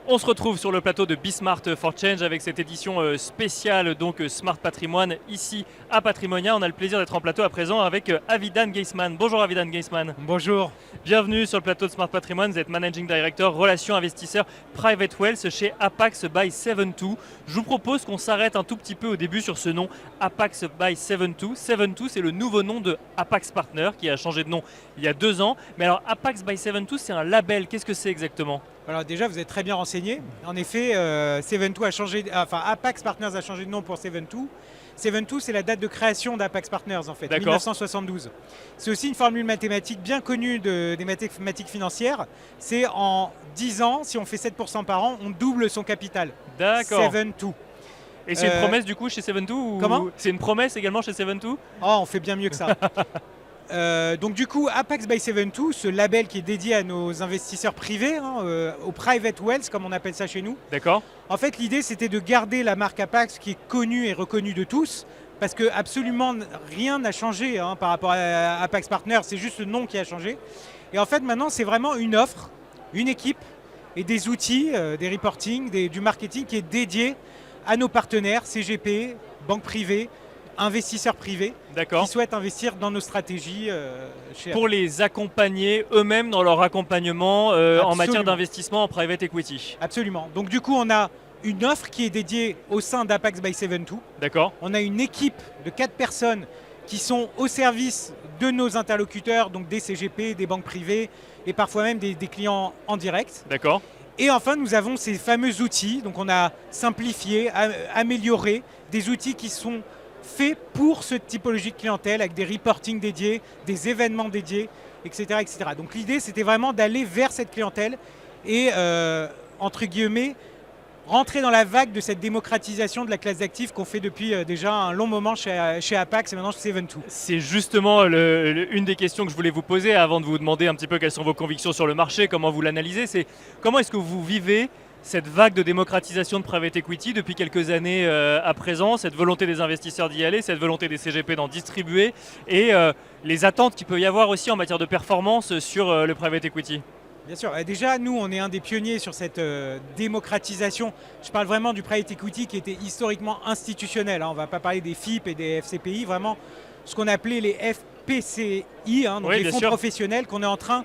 On se retrouve sur le plateau de Bismart for Change avec cette édition spéciale donc Smart Patrimoine ici à Patrimonia. On a le plaisir d'être en plateau à présent avec Avidan Geisman. Bonjour Avidan Geisman. Bonjour. Bienvenue sur le plateau de Smart Patrimoine. Vous êtes Managing Director Relations Investisseurs Private Wealth chez Apax by 72. Je vous propose qu'on s'arrête un tout petit peu au début sur ce nom Apax by 72. 72 c'est le nouveau nom de Apax Partners qui a changé de nom il y a 2 ans. Mais alors Apax by 72 c'est un label. Qu'est-ce que c'est exactement ? Alors déjà, vous êtes très bien renseigné. En effet, 72 a changé, enfin Apax Partners a changé de nom pour 72. 72, c'est la date de création d'Apax Partners en fait, 1972. C'est aussi une formule mathématique bien connue des mathématiques financières. C'est en 10 ans, si on fait 7% par an, on double son capital. D'accord. 72. Et c'est une promesse du coup chez 72 ou... Comment ? C'est une promesse également chez 72 ? Oh, on fait bien mieux que ça. Donc du coup, Apax by 72, ce label qui est dédié à nos investisseurs privés, au private wealth comme on appelle ça chez nous. D'accord. En fait, l'idée c'était de garder la marque Apax qui est connue et reconnue de tous, parce que absolument rien n'a changé par rapport à Apax Partners, c'est juste le nom qui a changé. Et en fait, maintenant, c'est vraiment une offre, une équipe et des outils, des reporting, du marketing qui est dédié à nos partenaires, CGP, banques privées, investisseurs privés qui souhaitent investir dans nos stratégies pour les accompagner eux-mêmes dans leur accompagnement en matière d'investissement en private equity. Absolument. Donc du coup, on a une offre qui est dédiée au sein d'Apax by 72. D'accord. On a une équipe de 4 personnes qui sont au service de nos interlocuteurs, donc des CGP, des banques privées et parfois même des clients en direct. D'accord. Et enfin, nous avons ces fameux outils. Donc on a simplifié, amélioré des outils qui sont fait pour ce typologie de clientèle avec des reporting dédiés, des événements dédiés, etc. etc. Donc l'idée, c'était vraiment d'aller vers cette clientèle et, entre guillemets, rentrer dans la vague de cette démocratisation de la classe d'actifs qu'on fait depuis déjà un long moment chez Apax et maintenant chez 72. C'est justement une des questions que je voulais vous poser avant de vous demander un petit peu quelles sont vos convictions sur le marché, comment vous l'analysez. C'est comment est-ce que vous vivez cette vague de démocratisation de private equity depuis quelques années à présent, cette volonté des investisseurs d'y aller, cette volonté des CGP d'en distribuer et les attentes qu'il peut y avoir aussi en matière de performance sur le private equity. Bien sûr, déjà nous on est un des pionniers sur cette démocratisation. Je parle vraiment du private equity qui était historiquement institutionnel. On ne va pas parler des FIP et des FCPI, vraiment ce qu'on appelait les FPCI, donc les fonds professionnels qu'on est en train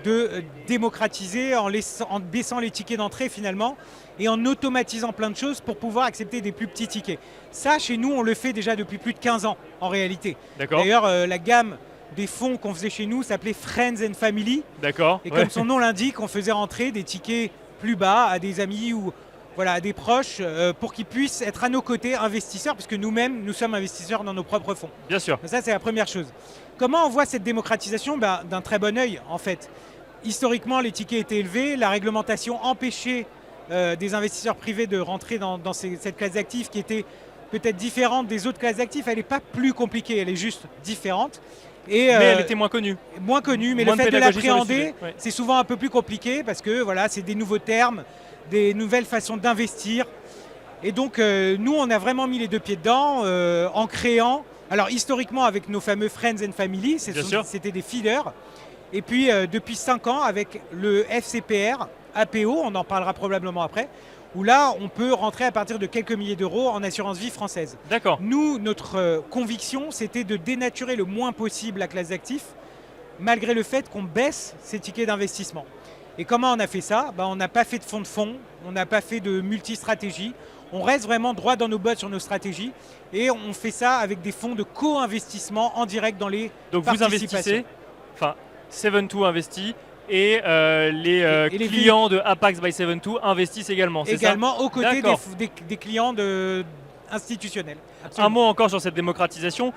de démocratiser en baissant les tickets d'entrée finalement et en automatisant plein de choses pour pouvoir accepter des plus petits tickets. Ça, chez nous, on le fait déjà depuis plus de 15 ans en réalité. D'ailleurs, la gamme des fonds qu'on faisait chez nous s'appelait Friends and Family. D'accord. Et comme son nom l'indique, on faisait rentrer des tickets plus bas à des amis ou voilà, à des proches pour qu'ils puissent être à nos côtés investisseurs, puisque nous-mêmes, nous sommes investisseurs dans nos propres fonds. Bien sûr. Ça, c'est la première chose. Comment on voit cette démocratisation ? D'un très bon œil, en fait. Historiquement, les tickets étaient élevés, la réglementation empêchait des investisseurs privés de rentrer dans cette classe d'actifs qui était peut-être différente des autres classes d'actifs. Elle n'est pas plus compliquée, elle est juste différente. Mais elle était moins connue. Moins connue, mais le fait de l'appréhender, c'est souvent un peu plus compliqué parce que voilà, c'est des nouveaux termes, des nouvelles façons d'investir. Et donc, nous, on a vraiment mis les 2 pieds dedans en créant, alors historiquement avec nos fameux Friends and Family, c'était des feeders. Et puis, depuis 5 ans, avec le FCPR, APO, on en parlera probablement après, où là, on peut rentrer à partir de quelques milliers d'euros en assurance vie française. D'accord. Nous, notre conviction, c'était de dénaturer le moins possible la classe d'actifs, malgré le fait qu'on baisse ses tickets d'investissement. Et comment on a fait ça ? On n'a pas fait de fonds, on n'a pas fait de multi-stratégie. On reste vraiment droit dans nos bottes sur nos stratégies et on fait ça avec des fonds de co-investissement en direct dans les participations. Donc vous investissez, enfin 72 investit et les clients de Apax by 72 investissent également, c'est ça ? Également aux côtés des clients institutionnels. Absolument. Un mot encore sur cette démocratisation.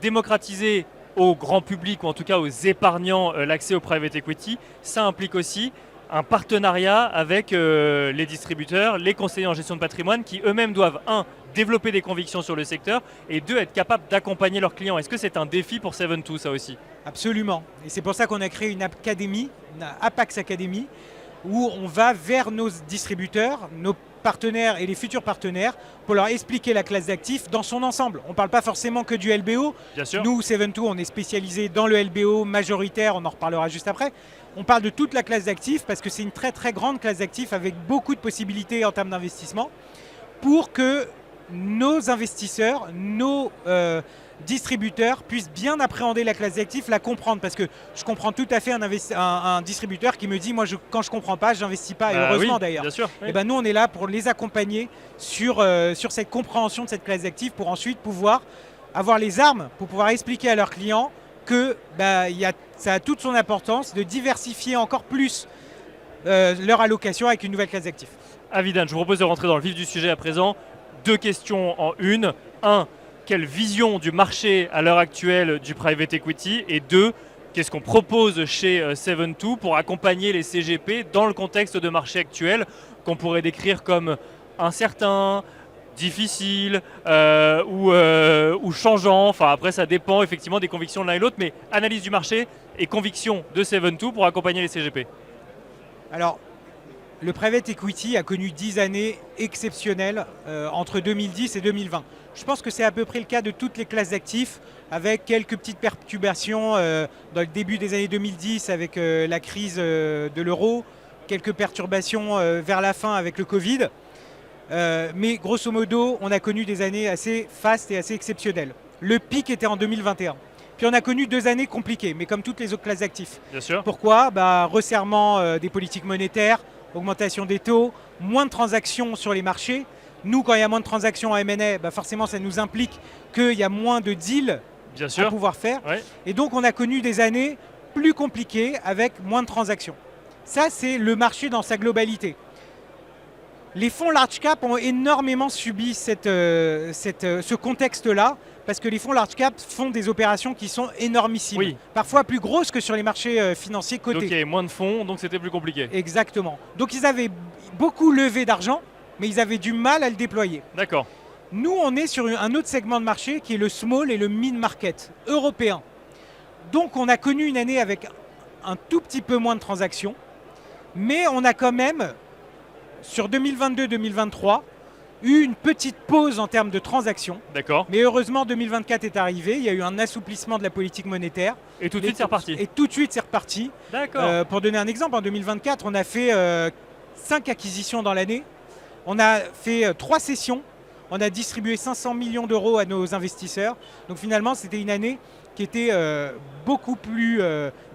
Démocratiser au grand public ou en tout cas aux épargnants l'accès au private equity, ça implique aussi un partenariat avec les distributeurs, les conseillers en gestion de patrimoine qui eux-mêmes doivent, 1, développer des convictions sur le secteur et 2, être capables d'accompagner leurs clients. Est-ce que c'est un défi pour 72 ça aussi ? Absolument. Et c'est pour ça qu'on a créé une académie, une Apax Academy, où on va vers nos distributeurs, nos partenaires et les futurs partenaires pour leur expliquer la classe d'actifs dans son ensemble. On ne parle pas forcément que du LBO. Bien sûr. Nous, Seven2, on est spécialisé dans le LBO majoritaire, on en reparlera juste après. On parle de toute la classe d'actifs parce que c'est une très très grande classe d'actifs avec beaucoup de possibilités en termes d'investissement pour que nos investisseurs, nos distributeurs puissent bien appréhender la classe d'actifs, la comprendre. Parce que je comprends tout à fait un distributeur qui me dit, moi quand je ne comprends pas, je n'investis pas, et heureusement oui, d'ailleurs. Bien sûr. Oui. Et ben, nous, on est là pour les accompagner sur cette compréhension de cette classe d'actifs pour ensuite pouvoir avoir les armes pour pouvoir expliquer à leurs clients que ça a toute son importance de diversifier encore plus leur allocation avec une nouvelle classe d'actifs. Avidan, je vous propose de rentrer dans le vif du sujet à présent. 2 questions en une. 1, quelle vision du marché à l'heure actuelle du private equity? Et 2, qu'est-ce qu'on propose chez Seven2 pour accompagner les CGP dans le contexte de marché actuel qu'on pourrait décrire comme incertain, difficile ou changeant. Enfin, après, ça dépend effectivement des convictions de l'un et l'autre, mais analyse du marché et conviction de Seven2 pour accompagner les CGP. Alors, le private equity a connu 10 années exceptionnelles entre 2010 et 2020. Je pense que c'est à peu près le cas de toutes les classes d'actifs, avec quelques petites perturbations dans le début des années 2010 avec la crise de l'euro, quelques perturbations vers la fin avec le Covid. Mais grosso modo, on a connu des années assez fastes et assez exceptionnelles. Le pic était en 2021. Puis on a connu 2 années compliquées, mais comme toutes les autres classes d'actifs. Bien sûr. Pourquoi ? Resserrement des politiques monétaires, augmentation des taux, moins de transactions sur les marchés. Nous, quand il y a moins de transactions en M&A, forcément, ça nous implique qu'il y a moins de deals Bien sûr. à pouvoir faire. Ouais. Et donc, on a connu des années plus compliquées avec moins de transactions. Ça, c'est le marché dans sa globalité. Les fonds large cap ont énormément subi ce contexte-là, parce que les fonds large cap font des opérations qui sont énormissimes, Oui. parfois plus grosses que sur les marchés financiers cotés. Donc il y avait moins de fonds, donc c'était plus compliqué. Exactement. Donc ils avaient beaucoup levé d'argent, mais ils avaient du mal à le déployer. D'accord. Nous, on est sur un autre segment de marché qui est le small et le mid-market européen. Donc on a connu une année avec un tout petit peu moins de transactions, mais on a quand même, sur 2022-2023, eu une petite pause en termes de transactions. D'accord. Mais heureusement, 2024 est arrivé, il y a eu un assouplissement de la politique monétaire. Et tout de suite, c'est reparti. Et tout de suite, c'est reparti. D'accord. Pour donner un exemple, en 2024, on a fait 5 acquisitions dans l'année. On a fait 3 sessions. On a distribué 500 millions d'euros à nos investisseurs. Donc finalement, c'était une année qui était beaucoup plus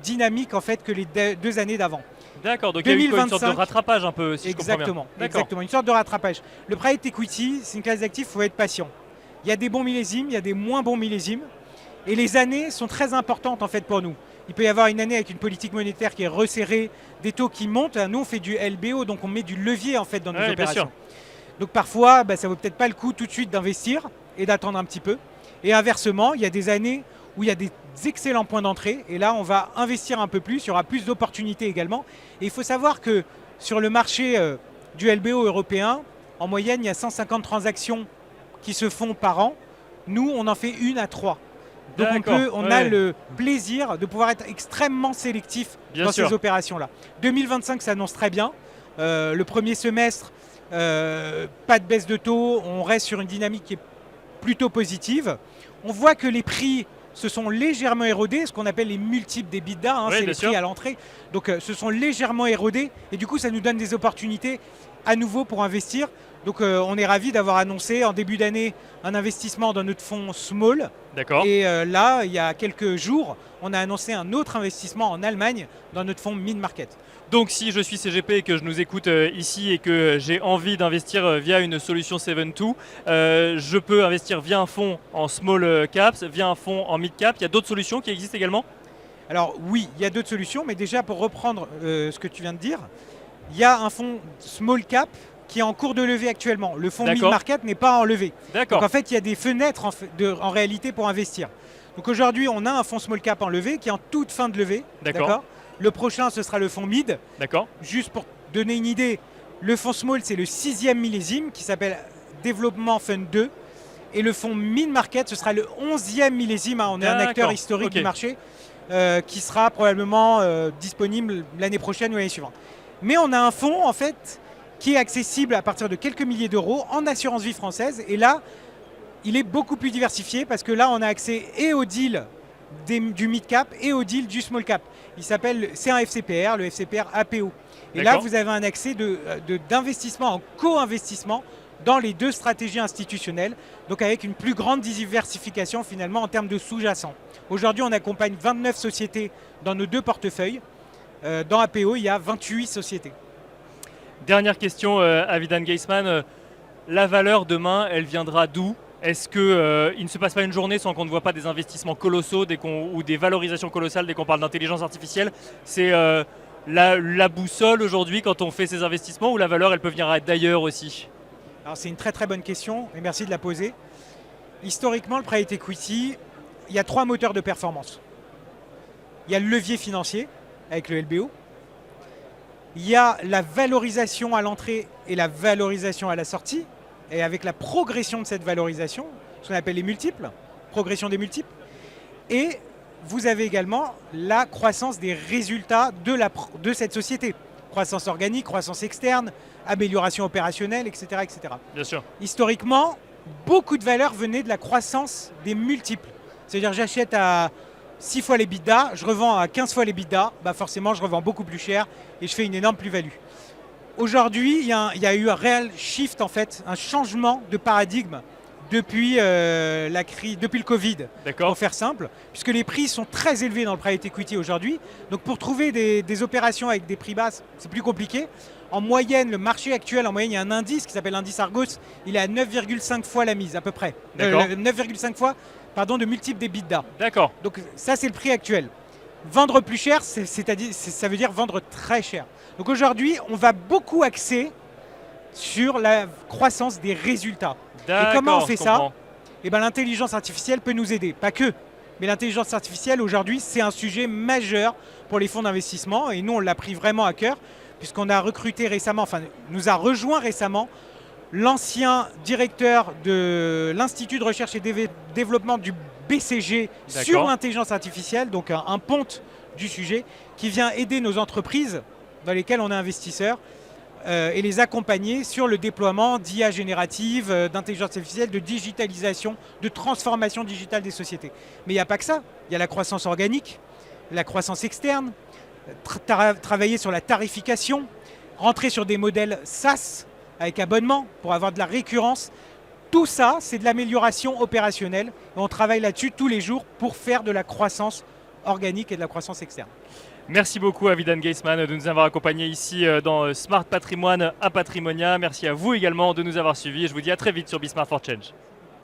dynamique en fait que les 2 années d'avant. D'accord, donc il y a eu une sorte de rattrapage un peu, si je comprends bien. Exactement, une sorte de rattrapage. Le private equity, c'est une classe d'actifs, il faut être patient. Il y a des bons millésimes, il y a des moins bons millésimes. Et les années sont très importantes en fait pour nous. Il peut y avoir une année avec une politique monétaire qui est resserrée, des taux qui montent. Nous, on fait du LBO, donc on met du levier en fait dans nos opérations. Bien sûr. Donc parfois, ça ne vaut peut-être pas le coup tout de suite d'investir et d'attendre un petit peu. Et inversement, il y a des années où il y a des excellents points d'entrée. Et là, on va investir un peu plus. Il y aura plus d'opportunités également. Et il faut savoir que sur le marché du LBO européen, en moyenne, il y a 150 transactions qui se font par an. Nous, on en fait 1 à 3. Donc on a le plaisir de pouvoir être extrêmement sélectif dans ces opérations-là. 2025 s'annonce très bien. Le premier semestre, pas de baisse de taux. On reste sur une dynamique qui est plutôt positive. On voit que les prix se sont légèrement érodés, ce qu'on appelle les multiples d'EBITDA, c'est les prix à l'entrée. Donc se sont légèrement érodés et du coup ça nous donne des opportunités à nouveau pour investir. Donc on est ravis d'avoir annoncé en début d'année un investissement dans notre fonds Small. D'accord. Et là, il y a quelques jours, on a annoncé un autre investissement en Allemagne dans notre fonds Mid Market. Donc si je suis CGP et que je nous écoute ici et que j'ai envie d'investir via une solution Seven2, je peux investir via un fonds en small caps, via un fonds en mid cap. Il y a d'autres solutions qui existent également ? Alors oui, il y a d'autres solutions, mais déjà pour reprendre ce que tu viens de dire, il y a un fonds small cap qui est en cours de levée actuellement. Le fonds mid market n'est pas en levée. Donc en fait, il y a des fenêtres en réalité pour investir. Donc aujourd'hui, on a un fonds small cap en levée qui est en toute fin de levée. D'accord. Le prochain, ce sera le fonds mid. D'accord. Juste pour donner une idée, le fonds small, c'est le 6e millésime qui s'appelle Développement Fund 2. Et le fonds mid market, ce sera le 11e millésime. On est un acteur historique du marché qui sera probablement disponible l'année prochaine ou l'année suivante. Mais on a un fonds, en fait, qui est accessible à partir de quelques milliers d'euros en assurance vie française. Et là, il est beaucoup plus diversifié parce que là, on a accès et au deal du mid-cap et au deal du small-cap. C'est un FCPR, le FCPR APO. Et là, vous avez un accès d'investissement en co-investissement dans les deux stratégies institutionnelles, donc avec une plus grande diversification finalement en termes de sous-jacents. Aujourd'hui, on accompagne 29 sociétés dans nos deux portefeuilles. Dans APO, il y a 28 sociétés. Dernière question, Avidan Geisman. La valeur demain, elle viendra d'où ? Est-ce qu'il ne se passe pas une journée sans qu'on ne voit pas des investissements colossaux ou des valorisations colossales dès qu'on parle d'intelligence artificielle ? C'est la boussole aujourd'hui quand on fait ces investissements, ou la valeur, elle peut venir d'ailleurs aussi ? Alors c'est une très très bonne question et merci de la poser. Historiquement, le private equity, il y a 3 moteurs de performance. Il y a le levier financier avec le LBO. Il y a la valorisation à l'entrée et la valorisation à la sortie. Et avec la progression de cette valorisation, ce qu'on appelle les multiples, progression des multiples. Et vous avez également la croissance des résultats de cette société. Croissance organique, croissance externe, amélioration opérationnelle, etc., etc. Bien sûr. Historiquement, beaucoup de valeurs venaient de la croissance des multiples. C'est-à-dire j'achète à 6 fois les l'EBITDA, je revends à 15 fois les l'EBITDA, bah forcément je revends beaucoup plus cher et je fais une énorme plus-value. Aujourd'hui, il y a eu un réel shift, en fait, un changement de paradigme depuis depuis le Covid, pour faire simple, puisque les prix sont très élevés dans le private equity aujourd'hui. Donc pour trouver des opérations avec des prix bas, c'est plus compliqué. En moyenne, le marché actuel, en moyenne, il y a un indice qui s'appelle l'indice Argos, il est à 9,5 fois la mise à peu près. 9,5 fois de multiple d'EBITDA. D'accord. Donc ça, c'est le prix actuel. Vendre plus cher, ça veut dire vendre très cher. Donc aujourd'hui, on va beaucoup axer sur la croissance des résultats. Et comment on fait ça ? Eh ben, l'intelligence artificielle peut nous aider, pas que. Mais l'intelligence artificielle, aujourd'hui, c'est un sujet majeur pour les fonds d'investissement. Et nous, on l'a pris vraiment à cœur, puisqu'on a recruté récemment, nous a rejoint récemment l'ancien directeur de l'Institut de recherche et développement du BCG sur l'intelligence artificielle, donc un ponte du sujet, qui vient aider nos entreprises dans lesquelles on est investisseur et les accompagner sur le déploiement d'IA générative, d'intelligence artificielle, de digitalisation, de transformation digitale des sociétés. Mais il n'y a pas que ça, il y a la croissance organique, la croissance externe, travailler sur la tarification, rentrer sur des modèles SaaS avec abonnement pour avoir de la récurrence. Tout ça, c'est de l'amélioration opérationnelle. Et on travaille là-dessus tous les jours pour faire de la croissance organique et de la croissance externe. Merci beaucoup Avidan Geisman de nous avoir accompagnés ici dans Smart Patrimoine à Patrimonia. Merci à vous également de nous avoir suivis. Je vous dis à très vite sur Be Smart for Change.